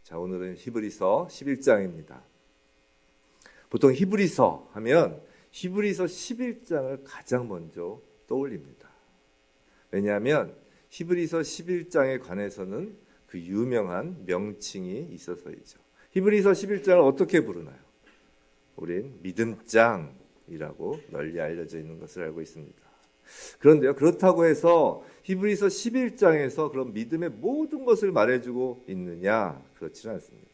자, 오늘은 히브리서 11장입니다. 보통 히브리서 하면 히브리서 11장을 가장 먼저 떠올립니다. 왜냐하면 히브리서 11장에 관해서는 그 유명한 명칭이 있어서이죠. 히브리서 11장을 어떻게 부르나요? 우린 믿음장이라고 널리 알려져 있는 것을 알고 있습니다. 그런데요, 그렇다고 해서 히브리서 11장에서 그런 믿음의 모든 것을 말해주고 있느냐? 그렇지는 않습니다.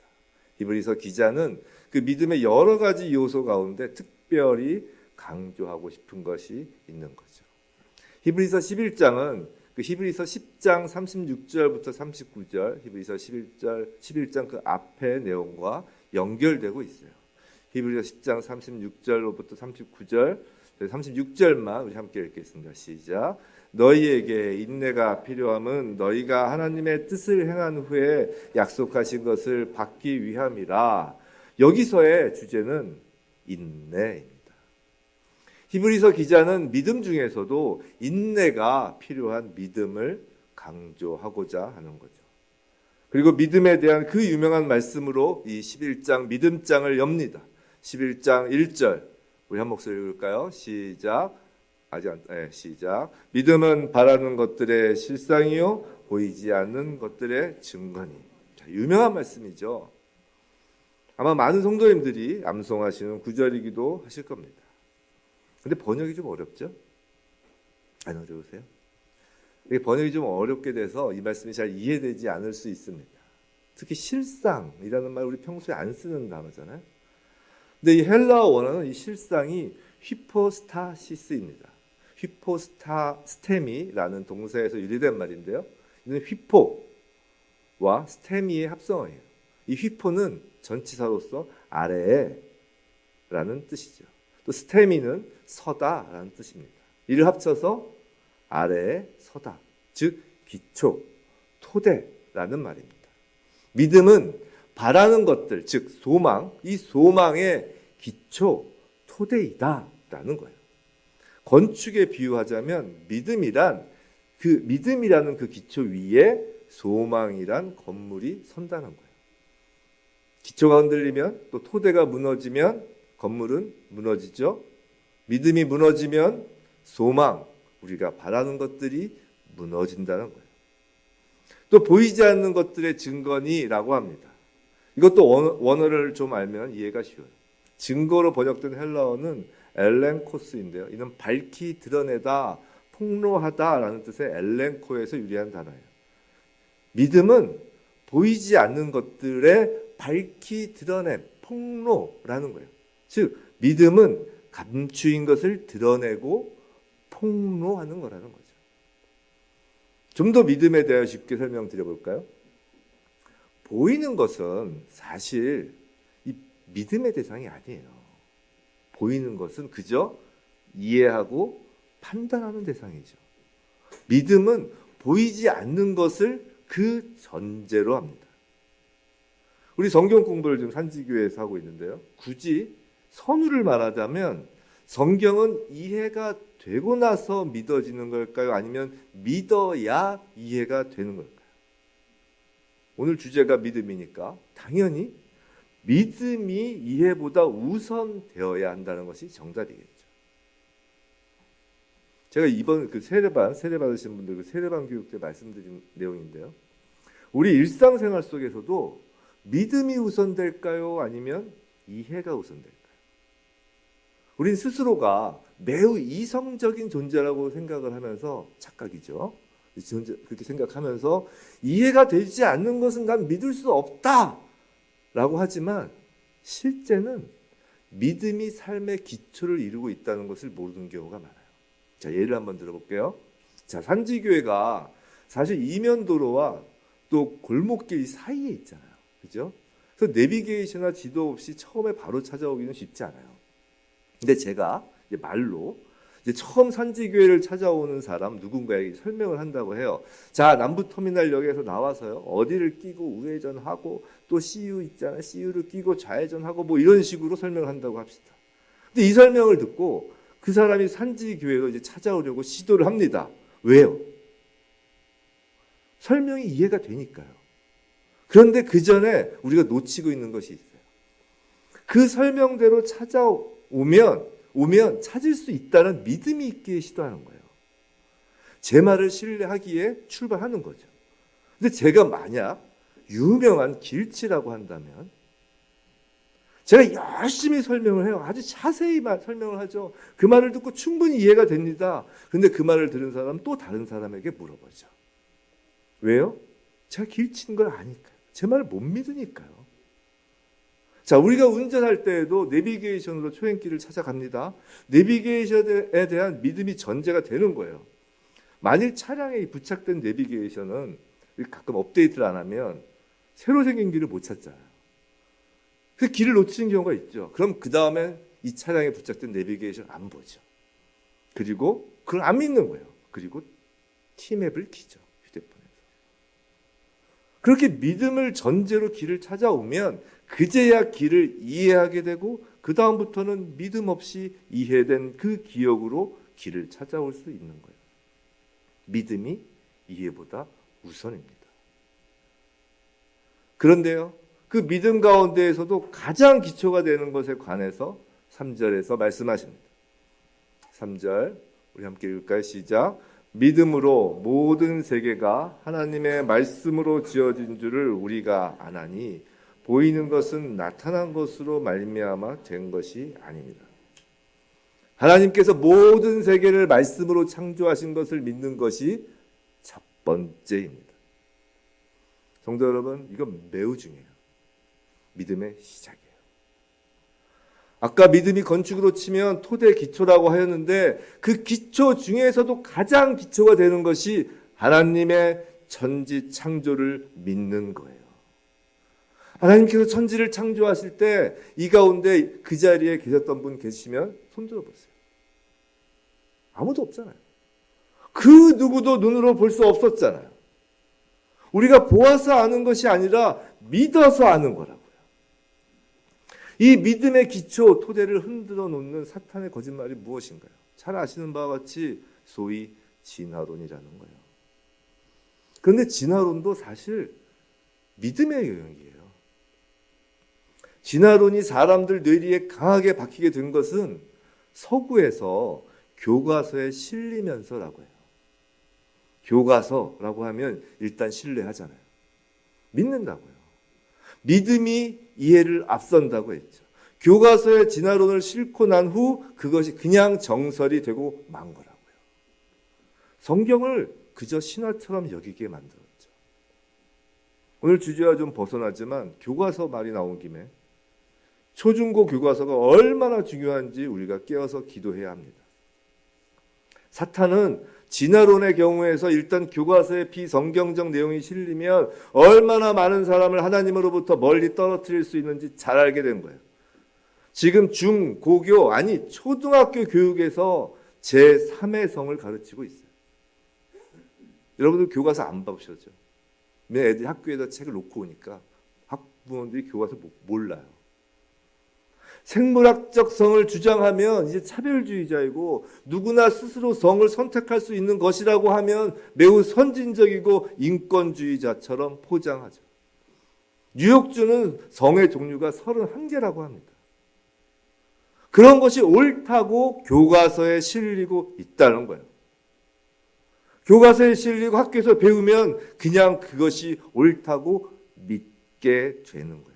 히브리서 기자는 그 믿음의 여러 가지 요소 가운데 특별히 강조하고 싶은 것이 있는 거죠. 히브리서 11장은 그 히브리서 10장 36절부터 39절, 히브리서 11장 그 앞의 내용과 연결되고 있어요. 히브리서 10장 36절로부터 39절, 36절만 우리 함께 읽겠습니다. 시작. 너희에게 인내가 필요함은 너희가 하나님의 뜻을 행한 후에 약속하신 것을 받기 위함이라. 여기서의 주제는 인내입니다. 히브리서 기자는 믿음 중에서도 인내가 필요한 믿음을 강조하고자 하는 거죠. 그리고 믿음에 대한 그 유명한 말씀으로 이 11장 믿음장을 엽니다. 11장 1절 우리 한 목소리 읽을까요? 시작. 시작. 믿음은 바라는 것들의 실상이요 보이지 않는 것들의 증거니. 자, 유명한 말씀이죠. 아마 많은 성도님들이 암송하시는 구절이기도 하실 겁니다. 근데 번역이 좀 어렵죠? 안 어려우세요? 이게 번역이 좀 어렵게 돼서 이 말씀이 잘 이해되지 않을 수 있습니다. 특히 실상이라는 말 우리 평소에 안 쓰는 단어잖아요. 근데 이 헬라어 원어는 이 실상이 휘포스타시스입니다. 휘포스타스테미라는 동사에서 유래된 말인데요. 이는 휘포와 스테미의 합성어예요. 이 휘포는 전치사로서 아래에 라는 뜻이죠. 또 스테미는 서다라는 뜻입니다. 이를 합쳐서 아래에 서다, 즉 기초, 토대라는 말입니다. 믿음은 바라는 것들, 즉 소망, 이 소망의 기초, 토대이다라는 거예요. 건축에 비유하자면 믿음이라는 그 기초 위에 소망이란 건물이 선다는 거예요. 기초가 흔들리면 또 토대가 무너지면 건물은 무너지죠. 믿음이 무너지면 소망, 우리가 바라는 것들이 무너진다는 거예요. 또 보이지 않는 것들의 증거니라고 합니다. 이것도 원어를 좀 알면 이해가 쉬워요. 증거로 번역된 헬라어는 엘렌코스인데요. 이는 밝히 드러내다, 폭로하다라는 뜻의 엘렌코에서 유래한 단어예요. 믿음은 보이지 않는 것들의 밝히 드러냄, 폭로라는 거예요. 즉 믿음은 감추인 것을 드러내고 폭로하는 거라는 거죠. 좀 더 믿음에 대해 쉽게 설명드려 볼까요? 보이는 것은 사실 이 믿음의 대상이 아니에요. 보이는 것은 그저 이해하고 판단하는 대상이죠. 믿음은 보이지 않는 것을 그 전제로 합니다. 우리 성경 공부를 지금 산지교회에서 하고 있는데요. 굳이 선우를 말하자면 성경은 이해가 되고 나서 믿어지는 걸까요? 아니면 믿어야 이해가 되는 걸까요? 오늘 주제가 믿음이니까 당연히 믿음이 이해보다 우선되어야 한다는 것이 정답이겠죠. 제가 이번 그 세례 받으신 분들 그 세례반 교육 때 말씀드린 내용인데요. 우리 일상생활 속에서도 믿음이 우선될까요? 아니면 이해가 우선될까요? 우린 스스로가 매우 이성적인 존재라고 생각을 하면서 착각이죠. 그렇게 생각하면서 이해가 되지 않는 것은 난 믿을 수 없다 라고 하지만 실제는 믿음이 삶의 기초를 이루고 있다는 것을 모르는 경우가 많아요. 자, 예를 한번 들어볼게요. 자, 산지교회가 사실 이면도로와 또 골목길 사이에 있잖아요. 그죠? 그래서 내비게이션이나 지도 없이 처음에 바로 찾아오기는 쉽지 않아요. 근데 제가 이제 말로 이제 처음 산지교회를 찾아오는 사람 누군가에게 설명을 한다고 해요. 자, 남부터미널역에서 나와서요. 어디를 끼고 우회전하고 또 CU 있잖아요. CU를 끼고 좌회전하고 뭐 이런 식으로 설명을 한다고 합시다. 근데 이 설명을 듣고 그 사람이 산지교회로 이제 찾아오려고 시도를 합니다. 왜요? 설명이 이해가 되니까요. 그런데 그 전에 우리가 놓치고 있는 것이 있어요. 그 설명대로 오면 찾을 수 있다는 믿음이 있기에 시도하는 거예요. 제 말을 신뢰하기에 출발하는 거죠. 근데 제가 만약 유명한 길치라고 한다면 제가 열심히 설명을 해요. 아주 자세히 설명을 하죠. 그 말을 듣고 충분히 이해가 됩니다. 근데 그 말을 들은 사람은 또 다른 사람에게 물어보죠. 왜요? 제가 길치인 걸 아니까요. 제 말을 못 믿으니까요. 자, 우리가 운전할 때에도 내비게이션으로 초행길을 찾아갑니다. 내비게이션에 대한 믿음이 전제가 되는 거예요. 만일 차량에 부착된 내비게이션은 가끔 업데이트를 안 하면 새로 생긴 길을 못 찾잖아요. 그 길을 놓치는 경우가 있죠. 그럼 그 다음에 이 차량에 부착된 내비게이션을 안 보죠. 그리고 그걸 안 믿는 거예요. 그리고 티맵을 키죠. 휴대폰에서. 그렇게 믿음을 전제로 길을 찾아오면 그제야 길을 이해하게 되고 그 다음부터는 믿음 없이 이해된 그 기억으로 길을 찾아올 수 있는 거예요. 믿음이 이해보다 우선입니다. 그런데요, 그 믿음 가운데에서도 가장 기초가 되는 것에 관해서 3절에서 말씀하십니다. 3절 우리 함께 읽을까요? 시작. 믿음으로 모든 세계가 하나님의 말씀으로 지어진 줄을 우리가 아나니 보이는 것은 나타난 것으로 말미암아 된 것이 아닙니다. 하나님께서 모든 세계를 말씀으로 창조하신 것을 믿는 것이 첫 번째입니다. 성도 여러분, 이건 매우 중요해요. 믿음의 시작이에요. 아까 믿음이 건축으로 치면 토대 기초라고 하였는데 그 기초 중에서도 가장 기초가 되는 것이 하나님의 천지 창조를 믿는 거예요. 하나님께서 천지를 창조하실 때 이 가운데 그 자리에 계셨던 분 계시면 손 들어보세요. 아무도 없잖아요. 그 누구도 눈으로 볼 수 없었잖아요. 우리가 보아서 아는 것이 아니라 믿어서 아는 거라고요. 이 믿음의 기초, 토대를 흔들어 놓는 사탄의 거짓말이 무엇인가요? 잘 아시는 바와 같이 소위 진화론이라는 거예요. 그런데 진화론도 사실 믿음의 영역이에요. 진화론이 사람들 뇌리에 강하게 박히게 된 것은 서구에서 교과서에 실리면서라고 해요. 교과서라고 하면 일단 신뢰하잖아요. 믿는다고요. 믿음이 이해를 앞선다고 했죠. 교과서의 진화론을 싣고 난 후 그것이 그냥 정설이 되고 만 거라고요. 성경을 그저 신화처럼 여기게 만들었죠. 오늘 주제와 좀 벗어나지만 교과서 말이 나온 김에 초중고 교과서가 얼마나 중요한지 우리가 깨어서 기도해야 합니다. 사탄은 진화론의 경우에서 일단 교과서에 비성경적 내용이 실리면 얼마나 많은 사람을 하나님으로부터 멀리 떨어뜨릴 수 있는지 잘 알게 된 거예요. 지금 중, 고교, 아니 초등학교 교육에서 제3의 성을 가르치고 있어요. 여러분들 교과서 안 봐보셨죠? 내 애들이 학교에다 책을 놓고 오니까 학부모들이 교과서 몰라요. 생물학적 성을 주장하면 이제 차별주의자이고 누구나 스스로 성을 선택할 수 있는 것이라고 하면 매우 선진적이고 인권주의자처럼 포장하죠. 뉴욕주는 성의 종류가 31개라고 합니다. 그런 것이 옳다고 교과서에 실리고 있다는 거예요. 교과서에 실리고 학교에서 배우면 그냥 그것이 옳다고 믿게 되는 거예요.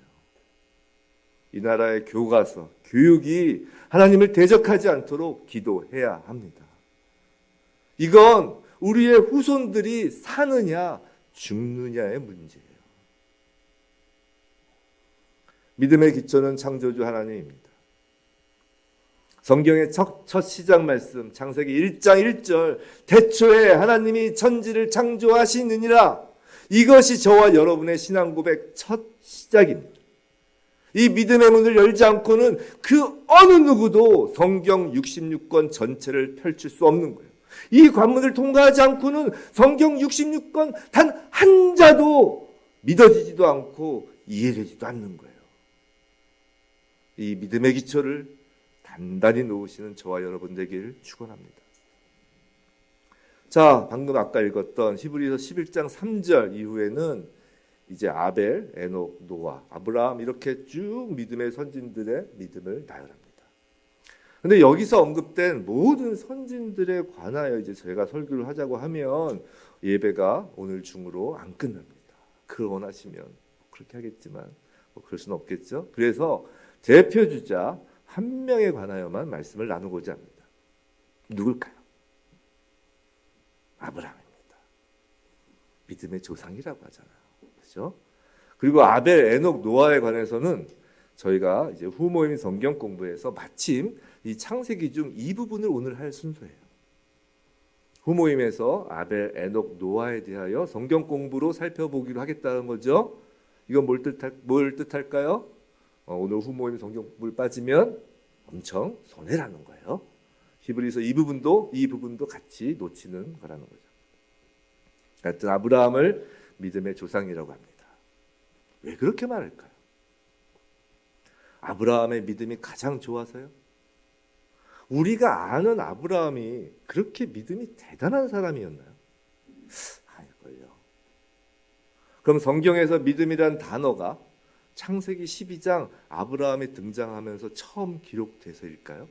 이 나라의 교과서, 교육이 하나님을 대적하지 않도록 기도해야 합니다. 이건 우리의 후손들이 사느냐 죽느냐의 문제예요. 믿음의 기초는 창조주 하나님입니다. 성경의 첫 시작 말씀 창세기 1장 1절 태초에 하나님이 천지를 창조하시느니라. 이것이 저와 여러분의 신앙 고백 첫 시작입니다. 이 믿음의 문을 열지 않고는 그 어느 누구도 성경 66권 전체를 펼칠 수 없는 거예요. 이 관문을 통과하지 않고는 성경 66권 단 한 자도 믿어지지도 않고 이해되지도 않는 거예요. 이 믿음의 기초를 단단히 놓으시는 저와 여러분 되기를 축원합니다. 자, 방금 아까 읽었던 히브리서 11장 3절 이후에는 이제 아벨, 에녹, 노아, 아브라함 이렇게 쭉 믿음의 선진들의 믿음을 나열합니다. 근데 여기서 언급된 모든 선진들에 관하여 이제 제가 설교를 하자고 하면 예배가 오늘 중으로 안 끝납니다. 그걸 원하시면 그렇게 하겠지만 그럴 수는 없겠죠. 그래서 대표 주자 한 명에 관하여만 말씀을 나누고자 합니다. 누굴까요? 아브라함입니다. 믿음의 조상이라고 하잖아요. 그렇죠? 그리고 아벨, 에녹, 노아에 관해서는 저희가 이제 후모임 성경 공부에서 마침 이 창세기 중 이 부분을 오늘 할 순서예요. 후모임에서 아벨, 에녹, 노아에 대하여 성경 공부로 살펴보기로 하겠다는 거죠. 이건 뭘 뜻할까요? 오늘 후모임 성경 공부를 빠지면 엄청 손해라는 거예요. 히브리서 이 부분도 같이 놓치는 거라는 거죠. 하여튼 아브라함을 믿음의 조상이라고 합니다. 왜 그렇게 말할까요? 아브라함의 믿음이 가장 좋아서요? 우리가 아는 아브라함이 그렇게 믿음이 대단한 사람이었나요? 아닐걸요. 그럼 성경에서 믿음이란 단어가 창세기 12장 아브라함이 등장하면서 처음 기록돼서일까요?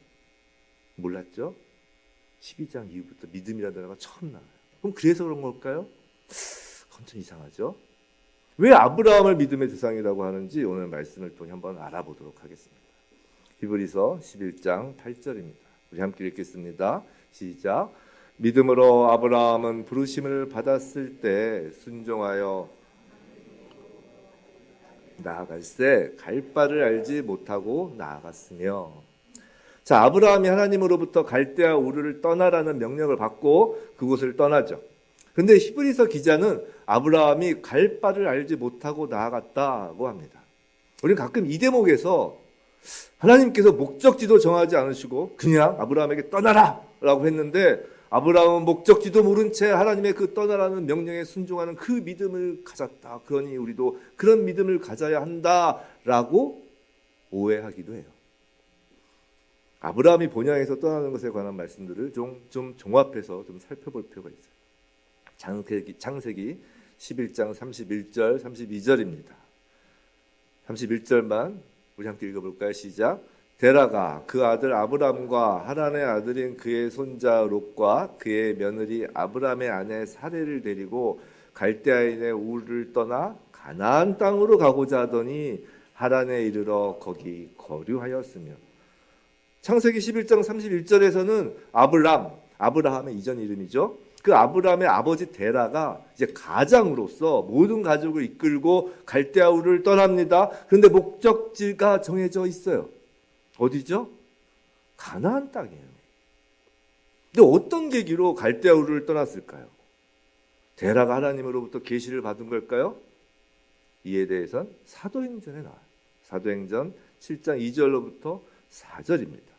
몰랐죠? 12장 이후부터 믿음이라는 단어가 처음 나와요. 그럼 그래서 그런 걸까요? 그건 좀 이상하죠? 왜 아브라함을 믿음의 조상이라고 하는지 오늘 말씀을 통해 한번 알아보도록 하겠습니다. 히브리서 11장 8절입니다. 우리 함께 읽겠습니다. 시작. 믿음으로 아브라함은 부르심을 받았을 때 순종하여 나아갈새 갈 바를 알지 못하고 나아갔으며. 자, 아브라함이 하나님으로부터 갈대아 우르를 떠나라는 명령을 받고 그곳을 떠나죠. 근데 히브리서 기자는 아브라함이 갈 바를 알지 못하고 나아갔다고 합니다. 우리는 가끔 이 대목에서 하나님께서 목적지도 정하지 않으시고 그냥 아브라함에게 떠나라 라고 했는데 아브라함은 목적지도 모른 채 하나님의 그 떠나라는 명령에 순종하는 그 믿음을 가졌다. 그러니 우리도 그런 믿음을 가져야 한다라고 오해하기도 해요. 아브라함이 본향에서 떠나는 것에 관한 말씀들을 좀 종합해서 좀 살펴볼 필요가 있어요. 창세기 11장 31절 32절입니다. 31절만 우리 함께 읽어볼까요? 시작. 데라가 그 아들 아브람과 하란의 아들인 그의 손자 롯과 그의 며느리 아브람의 아내 사레를 데리고 갈대아인의 우르를 떠나 가나안 땅으로 가고자 하더니 하란에 이르러 거기 거류하였으며. 창세기 11장 31절에서는 아브라함의 이전 이름이죠. 그 아브라함의 아버지 데라가 이제 가장으로서 모든 가족을 이끌고 갈대아 우르를 떠납니다. 그런데 목적지가 정해져 있어요. 어디죠? 가나안 땅이에요. 근데 어떤 계기로 갈대아 우르를 떠났을까요? 데라가 하나님으로부터 계시를 받은 걸까요? 이에 대해선 사도행전에 나와요. 사도행전 7장 2절로부터 4절입니다.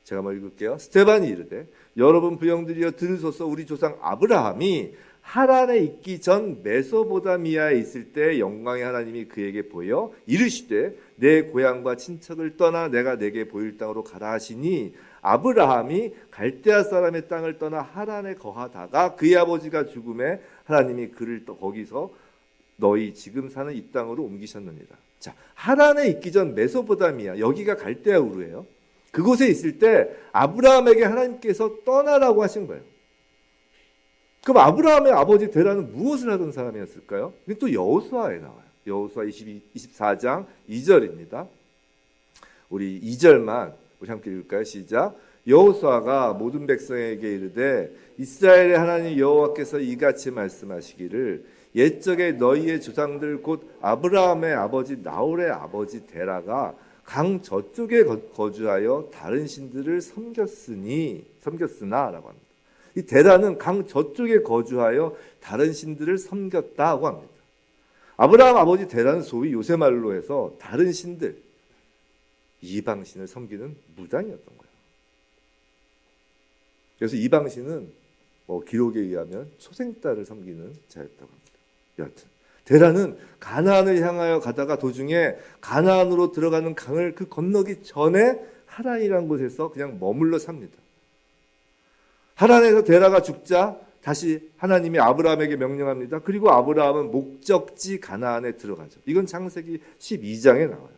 제가 한번 읽을게요. 스데반이 이르되 여러분 부형들이여 들으소서. 우리 조상 아브라함이 하란에 있기 전 메소보다미아에 있을 때 영광의 하나님이 그에게 보여 이르시되 내 고향과 친척을 떠나 내가 내게 보일 땅으로 가라 하시니 아브라함이 갈대아 사람의 땅을 떠나 하란에 거하다가 그의 아버지가 죽음에 하나님이 그를 또 거기서 너희 지금 사는 이 땅으로 옮기셨느니라. 자, 하란에 있기 전 메소보다미아, 여기가 갈대아 우르예요. 그곳에 있을 때 아브라함에게 하나님께서 떠나라고 하신 거예요. 그럼 아브라함의 아버지 데라는 무엇을 하던 사람이었을까요? 이게 또 여호수아에 나와요. 여호수아 24장 2절입니다. 우리 2절만 우리 함께 읽을까요? 시작. 여호수아가 모든 백성에게 이르되 이스라엘의 하나님 여호와께서 이같이 말씀하시기를 옛적에 너희의 조상들 곧 아브라함의 아버지 나홀의 아버지 데라가 강 저쪽에 거주하여 다른 신들을 섬겼으나라고 합니다. 이 데라는 강 저쪽에 거주하여 다른 신들을 섬겼다고 합니다. 아브라함 아버지 데라는 소위 요새 말로 해서 다른 신들, 이방신을 섬기는 무당이었던 거예요. 그래서 이방신은 기록에 의하면 초생딸을 섬기는 자였다고 합니다. 여하튼 데라는 가나안을 향하여 가다가 도중에 가나안으로 들어가는 강을 그 건너기 전에 하란이라는 곳에서 그냥 머물러 삽니다. 하란에서 데라가 죽자 다시 하나님이 아브라함에게 명령합니다. 그리고 아브라함은 목적지 가나안에 들어가죠. 이건 창세기 12장에 나와요.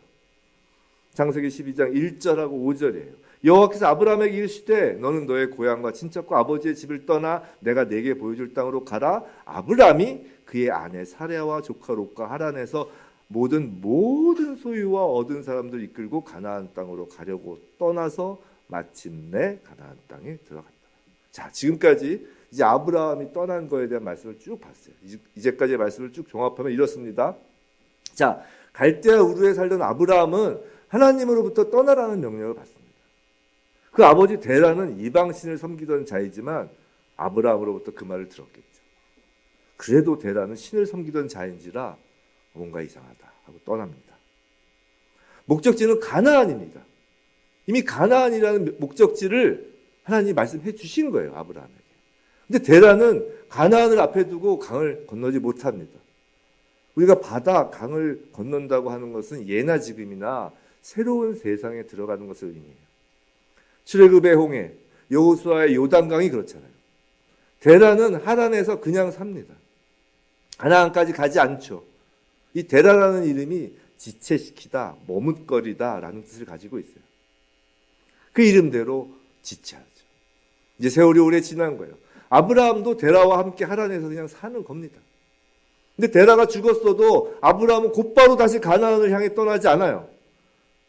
창세기 12장 1절하고 5절이에요. 여호와께서 아브라함에게 이르시되 너는 너의 고향과 친척과 아버지의 집을 떠나 내가 네게 보여줄 땅으로 가라. 아브라함이 그의 아내 사레와 조카 롯과 하란에서 모든 소유와 얻은 사람들 이끌고 가나안 땅으로 가려고 떠나서 마침내 가나안 땅에 들어갔다. 자, 지금까지 이제 아브라함이 떠난 거에 대한 말씀을 쭉 봤어요. 이제까지의 말씀을 쭉 종합하면 이렇습니다. 자, 갈대아 우르에 살던 아브라함은 하나님으로부터 떠나라는 명령을 받습니다. 그 아버지 데라는 이방신을 섬기던 자이지만 아브라함으로부터 그 말을 들었겠죠. 그래도 데라는 신을 섬기던 자인지라 뭔가 이상하다 하고 떠납니다. 목적지는 가나안입니다. 이미 가나안이라는 목적지를 하나님이 말씀해 주신 거예요, 아브라함에게. 근데 데라는 가나안을 앞에 두고 강을 건너지 못합니다. 우리가 바다, 강을 건넌다고 하는 것은 예나 지금이나 새로운 세상에 들어가는 것을 의미해요. 출애굽의 홍해, 여호수아의 요단강이 그렇잖아요. 데라는 하란에서 그냥 삽니다. 가나안까지 가지 않죠. 이 데라라는 이름이 지체시키다, 머뭇거리다라는 뜻을 가지고 있어요. 그 이름대로 지체하죠. 이제 세월이 오래 지난 거예요. 아브라함도 데라와 함께 하란에서 그냥 사는 겁니다. 근데 데라가 죽었어도 아브라함은 곧바로 다시 가나안을 향해 떠나지 않아요.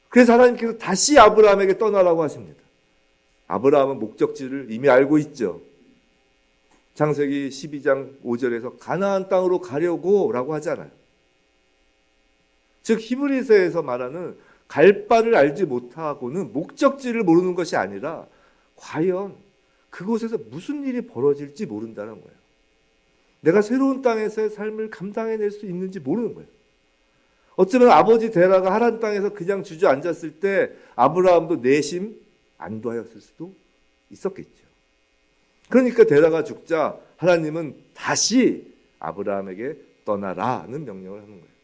그래서 하나님께서 다시 아브라함에게 떠나라고 하십니다. 아브라함은 목적지를 이미 알고 있죠. 창세기 12장 5절에서 가나안 땅으로 가려고 라고 하잖아요. 즉 히브리서에서 말하는 갈 바를 알지 못하고는 목적지를 모르는 것이 아니라 과연 그곳에서 무슨 일이 벌어질지 모른다는 거예요. 내가 새로운 땅에서의 삶을 감당해낼 수 있는지 모르는 거예요. 어쩌면 아버지 데라가 하란 땅에서 그냥 주저앉았을 때 아브라함도 내심 안도하였을 수도 있었겠죠. 그러니까 데라가 죽자 하나님은 다시 아브라함에게 떠나라는 명령을 하는 거예요.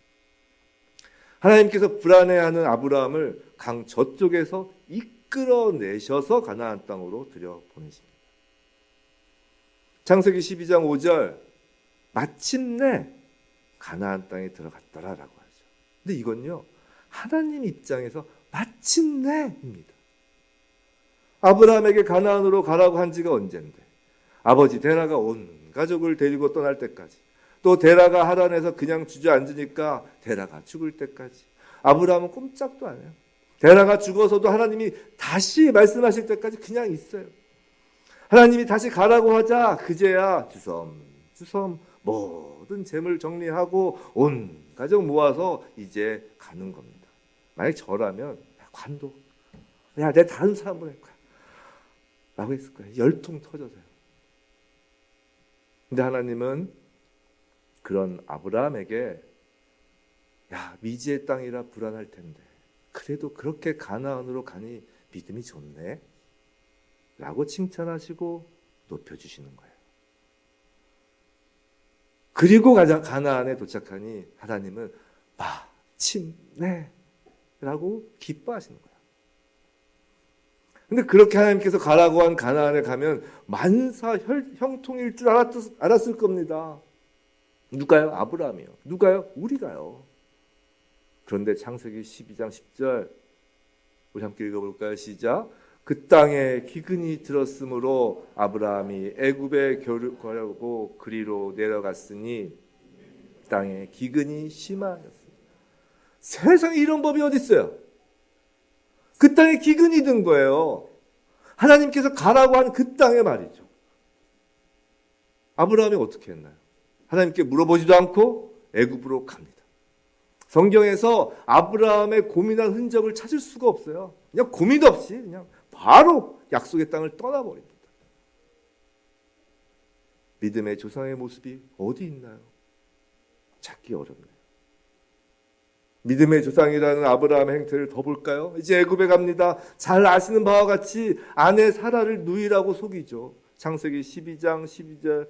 하나님께서 불안해하는 아브라함을 강 저쪽에서 이끌어내셔서 가나안 땅으로 들여보내십니다. 창세기 12장 5절 마침내 가나안 땅에 들어갔더라라고 하죠. 근데 이건요 하나님 입장에서 마침내입니다. 아브라함에게 가나안으로 가라고 한 지가 언젠데 아버지 데라가 온 가족을 데리고 떠날 때까지 또 데라가 하란에서 그냥 주저앉으니까 데라가 죽을 때까지 아브라함은 꼼짝도 안 해요. 데라가 죽어서도 하나님이 다시 말씀하실 때까지 그냥 있어요. 하나님이 다시 가라고 하자 그제야 주섬 모든 재물 정리하고 온 가족 모아서 이제 가는 겁니다. 만약 저라면 관둬. 야, 내 다른 사람 보낼 거야. 라고 했을 거예요. 열통 터져서요. 근데 하나님은 그런 아브라함에게 야, 미지의 땅이라 불안할 텐데 그래도 그렇게 가나안으로 가니 믿음이 좋네 라고 칭찬하시고 높여주시는 거예요. 그리고 가나안에 도착하니 하나님은 마침내 라고 기뻐하시는 거예요. 근데 그렇게 하나님께서 가라고 한 가나안에 가면 만사 형통일 줄 알았을 겁니다. 누가요? 아브라함이요. 누가요? 우리가요. 그런데 창세기 12장 10절 우리 함께 읽어볼까요? 시작. 그 땅에 기근이 들었으므로 아브라함이 애굽에 가려고 그리로 내려갔으니 땅에 기근이 심하였습니다. 세상에 이런 법이 어디 있어요? 그 땅에 기근이 든 거예요. 하나님께서 가라고 한 그 땅에 말이죠. 아브라함이 어떻게 했나요? 하나님께 물어보지도 않고 애굽으로 갑니다. 성경에서 아브라함의 고민한 흔적을 찾을 수가 없어요. 그냥 고민 없이 그냥 바로 약속의 땅을 떠나버립니다. 믿음의 조상의 모습이 어디 있나요? 찾기 어렵네요. 믿음의 조상이라는 아브라함의 행태를 더 볼까요? 이제 애굽에 갑니다. 잘 아시는 바와 같이 아내 사라를 누이라고 속이죠. 창세기 12장 12절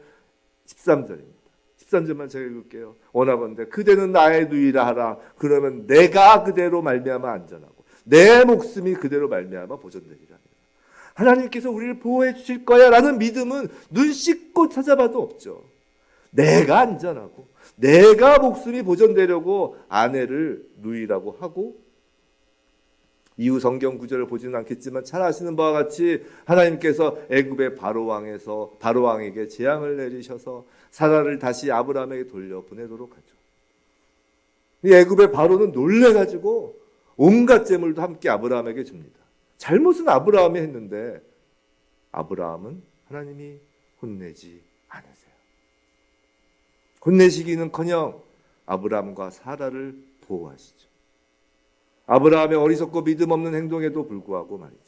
13절입니다. 13절만 제가 읽을게요. 원하건대 그대는 나의 누이라 하라. 그러면 내가 그대로 말미암아 안전하고 내 목숨이 그대로 말미암아 보존되리라. 하나님께서 우리를 보호해 주실 거야 라는 믿음은 눈 씻고 찾아봐도 없죠. 내가 안전하고 내가 목숨이 보존되려고 아내를 누이라고 하고, 이후 성경 구절을 보지는 않겠지만 잘 아시는 바와 같이 하나님께서 애굽의 바로왕에게 재앙을 내리셔서 사라를 다시 아브라함에게 돌려보내도록 하죠. 이 애굽의 바로는 놀래가지고 온갖 재물도 함께 아브라함에게 줍니다. 잘못은 아브라함이 했는데 아브라함은 하나님이 혼내지 않으세요. 혼내시기는커녕 아브라함과 사라를 보호하시죠. 아브라함의 어리석고 믿음 없는 행동에도 불구하고 말이죠.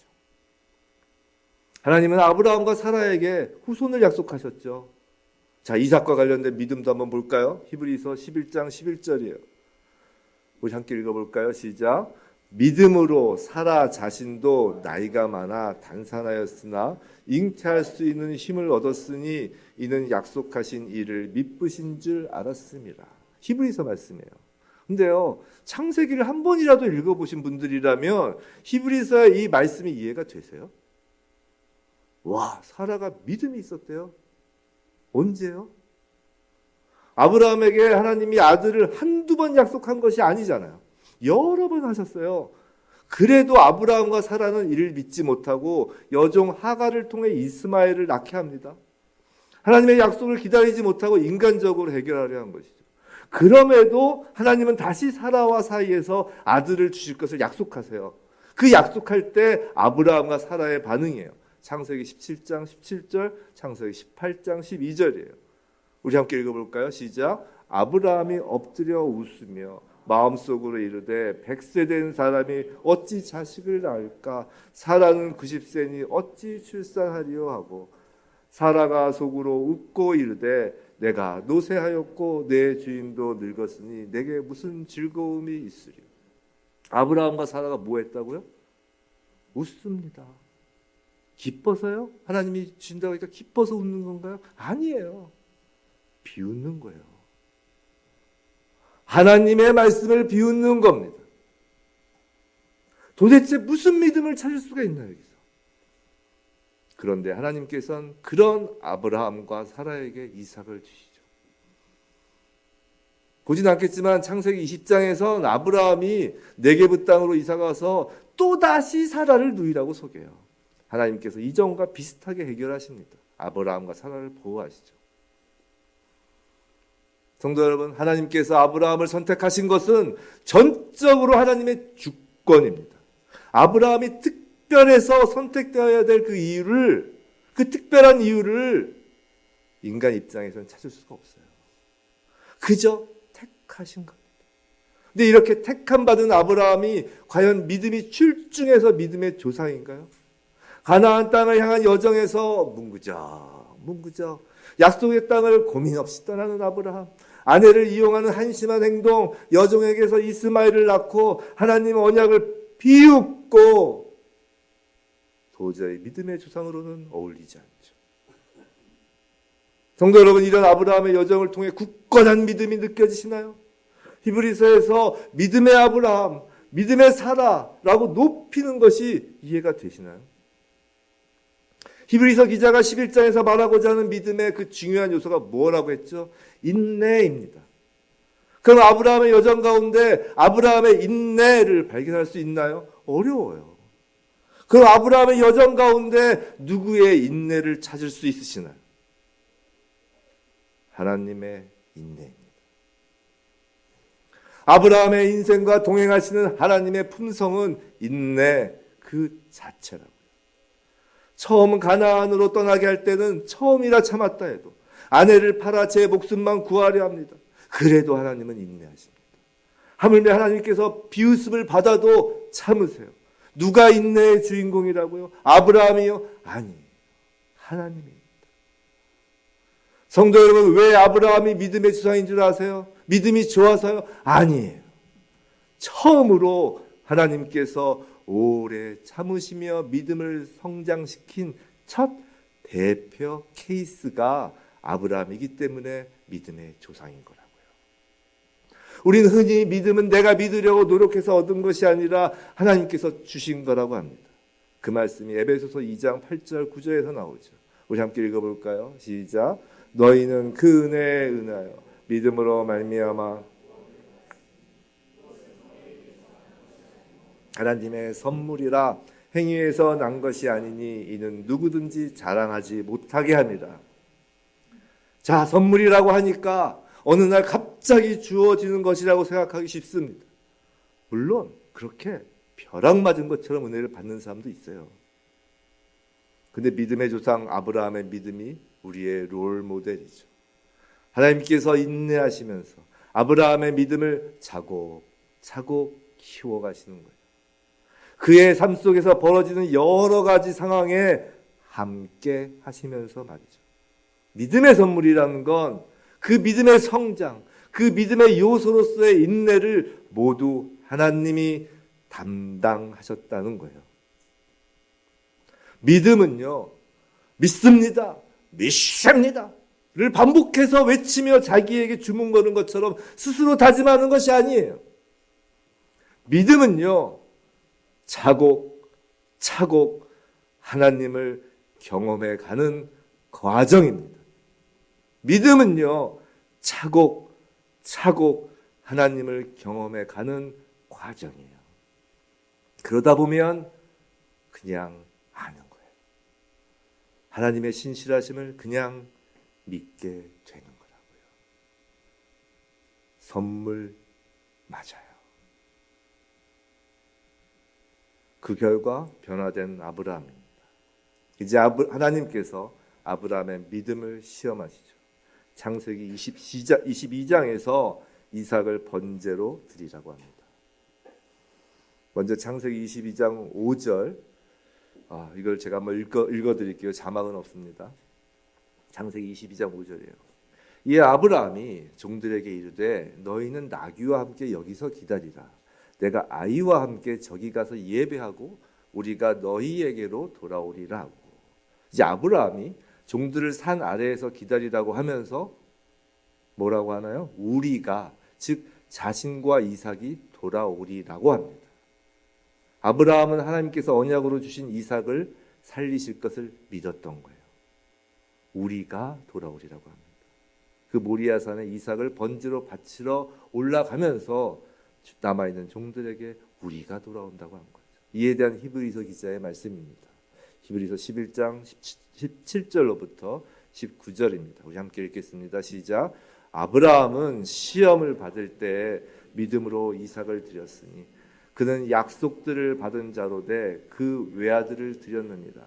하나님은 아브라함과 사라에게 후손을 약속하셨죠. 자, 이삭과 관련된 믿음도 한번 볼까요? 히브리서 11장 11절이에요. 우리 함께 읽어볼까요? 시작. 믿음으로 사라 자신도 나이가 많아 단산하였으나 잉태할 수 있는 힘을 얻었으니 이는 약속하신 이를 미쁘신 줄 알았습니다. 히브리서 말씀이에요. 근데요, 창세기를 한 번이라도 읽어보신 분들이라면 히브리서의 이 말씀이 이해가 되세요? 와, 사라가 믿음이 있었대요. 언제요? 아브라함에게 하나님이 아들을 한두 번 약속한 것이 아니잖아요. 여러 번 하셨어요. 그래도 아브라함과 사라는 이를 믿지 못하고 여종 하갈을 통해 이스마엘을 낳게 합니다. 하나님의 약속을 기다리지 못하고 인간적으로 해결하려 한 것이죠. 그럼에도 하나님은 다시 사라와 사이에서 아들을 주실 것을 약속하세요. 그 약속할 때 아브라함과 사라의 반응이에요. 창세기 17장 17절, 창세기 18장 12절이에요. 우리 함께 읽어볼까요? 시작. 아브라함이 엎드려 웃으며 마음속으로 이르되 100세 된 사람이 어찌 자식을 낳을까? 사라는 90세니 어찌 출산하리요 하고, 사라가 속으로 웃고 이르되 내가 노쇠하였고 내 주인도 늙었으니 내게 무슨 즐거움이 있으리요. 아브라함과 사라가 뭐 했다고요? 웃습니다. 기뻐서요? 하나님이 주신다고 하니까 기뻐서 웃는 건가요? 아니에요. 비웃는 거예요. 하나님의 말씀을 비웃는 겁니다. 도대체 무슨 믿음을 찾을 수가 있나요, 여기서? 그런데 하나님께서는 그런 아브라함과 사라에게 이삭을 주시죠. 보진 않겠지만 창세기 20장에선 아브라함이 네게브 땅으로 이사 가서 또다시 사라를 누이라고 소개해요. 하나님께서 이전과 비슷하게 해결하십니다. 아브라함과 사라를 보호하시죠. 성도 여러분, 하나님께서 아브라함을 선택하신 것은 전적으로 하나님의 주권입니다. 아브라함이 특별해서 선택되어야 될 그 이유를, 그 특별한 이유를 인간 입장에서는 찾을 수가 없어요. 그저 택하신 겁니다. 근데 이렇게 택함 받은 아브라함이 과연 믿음이 출중해서 믿음의 조상인가요? 가나안 땅을 향한 여정에서 문구적 약속의 땅을 고민 없이 떠나는 아브라함, 아내를 이용하는 한심한 행동, 여종에게서 이스마엘을 낳고 하나님 언약을 비웃고 도저히 믿음의 조상으로는 어울리지 않죠. 성도 여러분, 이런 아브라함의 여정을 통해 굳건한 믿음이 느껴지시나요? 히브리서에서 믿음의 아브라함, 믿음의 사라라고 높이는 것이 이해가 되시나요? 히브리서 기자가 11장에서 말하고자 하는 믿음의 그 중요한 요소가 뭐라고 했죠? 인내입니다. 그럼 아브라함의 여정 가운데 아브라함의 인내를 발견할 수 있나요? 어려워요. 그럼 아브라함의 여정 가운데 누구의 인내를 찾을 수 있으시나요? 하나님의 인내입니다. 아브라함의 인생과 동행하시는 하나님의 품성은 인내 그 자체라고요. 처음 가나안으로 떠나게 할 때는 처음이라 참았다 해도 아내를 팔아 제 목숨만 구하려 합니다. 그래도 하나님은 인내하십니다. 하물며 하나님께서 비웃음을 받아도 참으세요. 누가 인내의 주인공이라고요? 아브라함이요? 아니에요. 하나님입니다. 성도 여러분, 왜 아브라함이 믿음의 주상인 줄 아세요? 믿음이 좋아서요? 아니에요. 처음으로 하나님께서 오래 참으시며 믿음을 성장시킨 첫 대표 케이스가 아브라함이기 때문에 믿음의 조상인 거라고요. 우리는 흔히 믿음은 내가 믿으려고 노력해서 얻은 것이 아니라 하나님께서 주신 거라고 합니다. 그 말씀이 에베소서 2장 8절 9절에서 나오죠. 우리 함께 읽어볼까요? 시작. 너희는 그 은혜에 은하여 믿음으로 말미암아 하나님의 선물이라 행위에서 난 것이 아니니 이는 누구든지 자랑하지 못하게 합니다. 자, 선물이라고 하니까 어느 날 갑자기 주어지는 것이라고 생각하기 쉽습니다. 물론 그렇게 벼락 맞은 것처럼 은혜를 받는 사람도 있어요. 근데 믿음의 조상 아브라함의 믿음이 우리의 롤 모델이죠. 하나님께서 인내하시면서 아브라함의 믿음을 차곡차곡 키워가시는 거예요. 그의 삶 속에서 벌어지는 여러 가지 상황에 함께 하시면서 말이죠. 믿음의 선물이라는 건 그 믿음의 성장, 그 믿음의 요소로서의 인내를 모두 하나님이 담당하셨다는 거예요. 믿음은요, 믿습니다, 믿습니다를 반복해서 외치며 자기에게 주문 거는 것처럼 스스로 다짐하는 것이 아니에요. 믿음은요, 차곡차곡 하나님을 경험해 가는 과정입니다. 믿음은요, 차곡차곡 하나님을 경험해 가는 과정이에요. 그러다 보면 그냥 아는 거예요. 하나님의 신실하심을 그냥 믿게 되는 거라고요. 선물 맞아요. 그 결과 변화된 아브라함입니다. 이제 하나님께서 아브라함의 믿음을 시험하시죠. 창세기 22장에서 이삭을 번제로 드리라고 합니다. 먼저 창세기 22장 5절, 이걸 제가 한번 읽어드릴게요. 자막은 없습니다. 창세기 22장 5절이에요. 이에 아브라함이 종들에게 이르되 너희는 나귀와 함께 여기서 기다리라. 내가 아이와 함께 저기 가서 예배하고 우리가 너희에게로 돌아오리라 하고. 이제 아브라함이 종들을 산 아래에서 기다리라고 하면서 뭐라고 하나요? 우리가, 즉 자신과 이삭이 돌아오리라고 합니다. 아브라함은 하나님께서 언약으로 주신 이삭을 살리실 것을 믿었던 거예요. 우리가 돌아오리라고 합니다. 그 모리아산에 이삭을 번제로 바치러 올라가면서 남아있는 종들에게 우리가 돌아온다고 한 거죠. 이에 대한 히브리서 기자의 말씀입니다. 히브리서 11장 17절로부터 19절입니다. 우리 함께 읽겠습니다. 시작. 아브라함은 시험을 받을 때 믿음으로 이삭을 드렸으니 그는 약속들을 받은 자로 돼 그 외아들을 드렸느니라.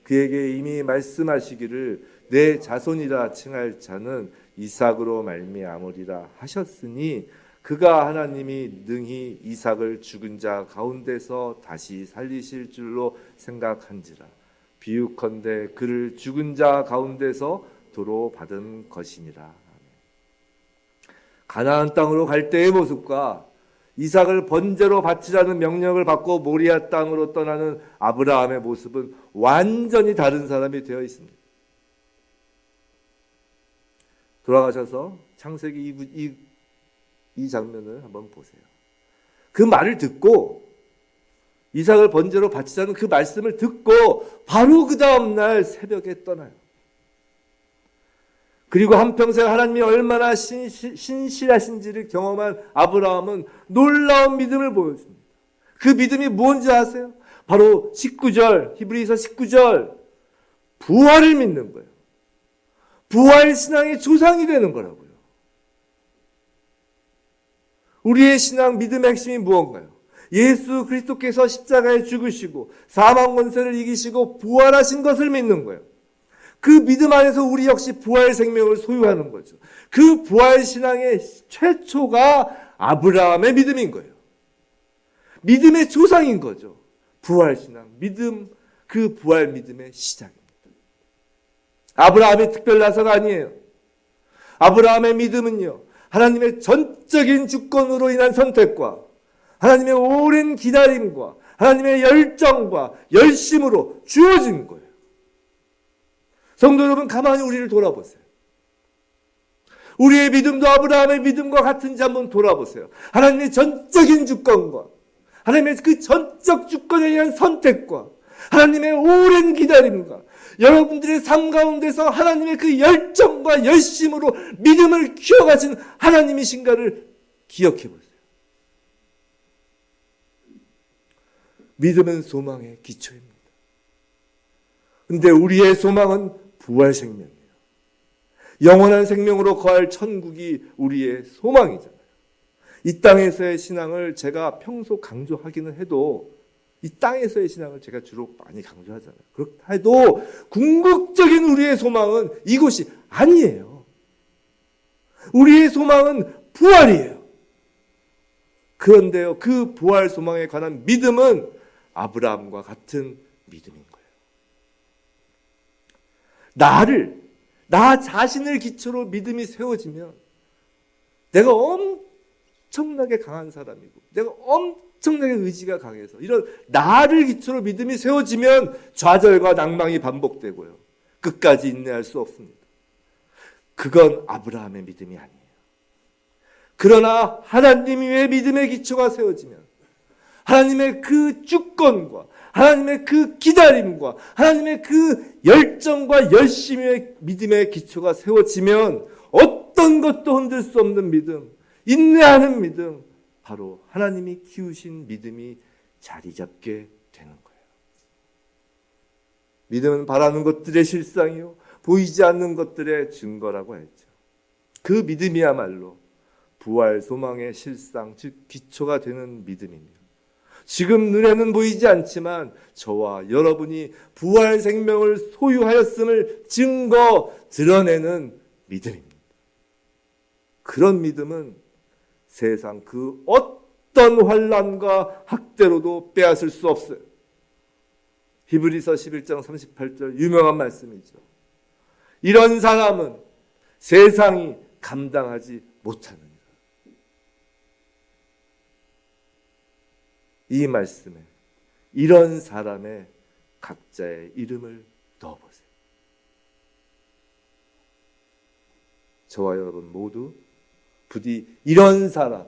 그에게 이미 말씀하시기를 내 자손이라 칭할 자는 이삭으로 말미암으리라 하셨으니 그가 하나님이 능히 이삭을 죽은 자 가운데서 다시 살리실 줄로 생각한지라. 비유컨대 그를 죽은 자 가운데서 도로 받은 것이니라. 가나안 땅으로 갈 때의 모습과 이삭을 번제로 바치라는 명령을 받고 모리아 땅으로 떠나는 아브라함의 모습은 완전히 다른 사람이 되어 있습니다. 돌아가셔서 창세기 이 장면을 한번 보세요. 그 말을 듣고 이삭을 번제로 바치자는 그 말씀을 듣고 바로 그 다음날 새벽에 떠나요. 그리고 한평생 하나님이 얼마나 신실하신지를 경험한 아브라함은 놀라운 믿음을 보여줍니다. 그 믿음이 뭔지 아세요? 바로 19절, 히브리서 19절, 부활을 믿는 거예요. 부활 신앙의 조상이 되는 거라고요. 우리의 신앙 믿음의 핵심이 무언가요? 예수 그리스도께서 십자가에 죽으시고 사망 권세를 이기시고 부활하신 것을 믿는 거예요. 그 믿음 안에서 우리 역시 부활 생명을 소유하는 거죠. 그 부활 신앙의 최초가 아브라함의 믿음인 거예요. 믿음의 조상인 거죠. 부활 신앙, 믿음, 그 부활 믿음의 시작입니다. 아브라함이 특별나서가 아니에요. 아브라함의 믿음은요, 하나님의 전적인 주권으로 인한 선택과 하나님의 오랜 기다림과 하나님의 열정과 열심으로 주어진 거예요. 성도 여러분, 가만히 우리를 돌아보세요. 우리의 믿음도 아브라함의 믿음과 같은지 한번 돌아보세요. 하나님의 전적인 주권과 하나님의 그 전적 주권에 의한 선택과 하나님의 오랜 기다림과 여러분들의 삶 가운데서 하나님의 그 열정과 열심으로 믿음을 키워가신 하나님이신가를 기억해 보세요. 믿음은 소망의 기초입니다. 근데 우리의 소망은 부활 생명이에요. 영원한 생명으로 거할 천국이 우리의 소망이잖아요. 이 땅에서의 신앙을 제가 평소 강조하기는 해도 이 땅에서의 신앙을 제가 주로 많이 강조하잖아요. 그렇다 해도 궁극적인 우리의 소망은 이곳이 아니에요. 우리의 소망은 부활이에요. 그런데요, 그 부활 소망에 관한 믿음은 아브라함과 같은 믿음인 거예요. 나 자신을 기초로 믿음이 세워지면 내가 엄청나게 강한 사람이고 내가 엄청나게 의지가 강해서 이런 나를 기초로 믿음이 세워지면 좌절과 낭망이 반복되고요. 끝까지 인내할 수 없습니다. 그건 아브라함의 믿음이 아니에요. 그러나 하나님 위에 믿음의 기초가 세워지면 하나님의 그 주권과 하나님의 그 기다림과 하나님의 그 열정과 열심의 믿음의 기초가 세워지면 어떤 것도 흔들 수 없는 믿음, 인내하는 믿음, 바로 하나님이 키우신 믿음이 자리 잡게 되는 거예요. 믿음은 바라는 것들의 실상이요 보이지 않는 것들의 증거라고 했죠. 그 믿음이야말로 부활 소망의 실상, 즉 기초가 되는 믿음입니다. 지금 눈에는 보이지 않지만 저와 여러분이 부활 생명을 소유하였음을 증거 드러내는 믿음입니다. 그런 믿음은 세상 그 어떤 환난과 학대로도 빼앗을 수 없어요. 히브리서 11장 38절 유명한 말씀이죠. 이런 사람은 세상이 감당하지 못하느니라. 이 말씀에 이런 사람의 각자의 이름을 넣어보세요. 저와 여러분 모두 부디 이런 사람,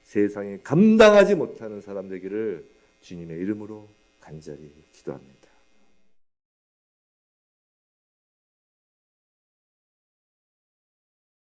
세상에 감당하지 못하는 사람 되기를 주님의 이름으로 간절히 기도합니다.